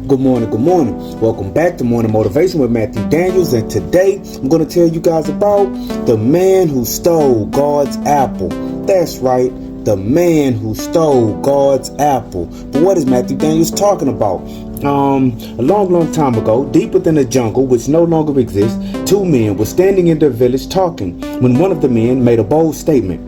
Good morning. Welcome back to Morning Motivation with Matthew Daniels, and today I'm going to tell you guys about the man who stole God's apple. That's right, the man who stole God's apple. But what is Matthew Daniels talking about? A long time ago, deep within a jungle which no longer exists, two men were standing in their village talking when one of the men made a bold statement.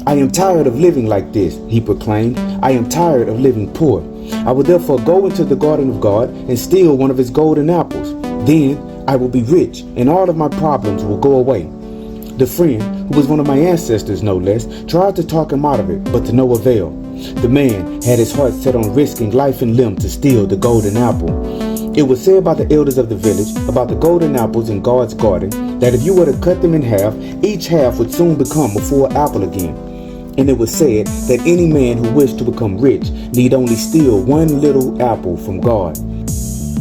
"I am tired of living like this," he proclaimed. "I am tired of living poor. I will therefore go into the garden of God and steal one of his golden apples. Then I will be rich and all of my problems will go away." The friend, who was one of my ancestors no less, tried to talk him out of it, but to no avail. The man had his heart set on risking life and limb to steal the golden apple. It was said by the elders of the village about the golden apples in God's garden that if you were to cut them in half, each half would soon become a full apple again. And it was said that any man who wished to become rich need only steal one little apple from God.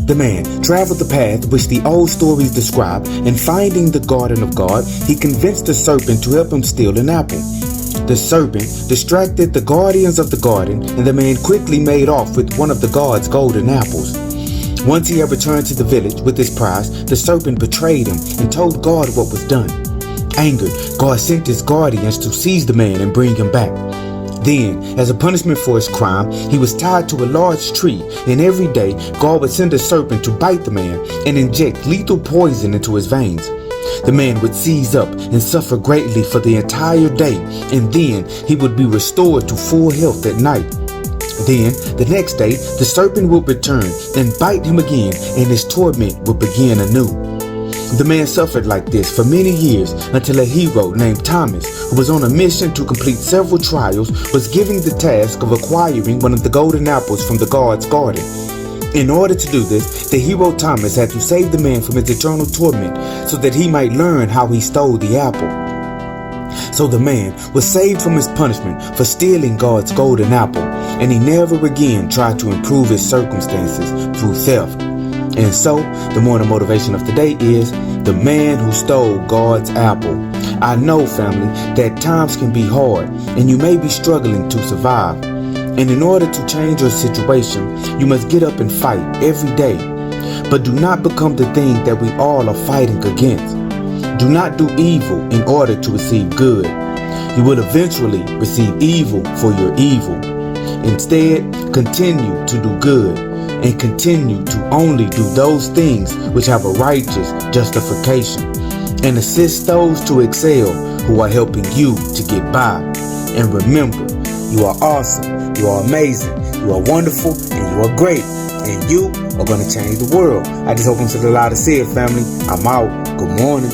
The man traveled the path which the old stories describe, and finding the garden of God, he convinced the serpent to help him steal an apple. The serpent distracted the guardians of the garden, and the man quickly made off with one of the God's golden apples. Once he had returned to the village with his prize, the serpent betrayed him and told God what was done. Angered, God sent his guardians to seize the man and bring him back. Then, as a punishment for his crime, he was tied to a large tree, and every day God would send a serpent to bite the man and inject lethal poison into his veins. The man would seize up and suffer greatly for the entire day, and then he would be restored to full health at night. Then, the next day, the serpent would return and bite him again, and his torment would begin anew. The man suffered like this for many years until a hero named Thomas, who was on a mission to complete several trials, was given the task of acquiring one of the golden apples from the God's garden. In order to do this, the hero Thomas had to save the man from his eternal torment so that he might learn how he stole the apple. So the man was saved from his punishment for stealing God's golden apple, and he never again tried to improve his circumstances through theft. And so, the morning motivation of today is the man who stole God's apple. I know, family, that times can be hard and you may be struggling to survive. And in order to change your situation, you must get up and fight every day. But do not become the thing that we all are fighting against. Do not do evil in order to receive good. You will eventually receive evil for your evil. Instead, continue to do good, and continue to only do those things which have a righteous justification, and assist those to excel who are helping you to get by. And remember, you are awesome, you are amazing, you are wonderful, and you are great, and you are going to change the world. I just hope I'm still allowed to say it, family. I'm out. Good morning.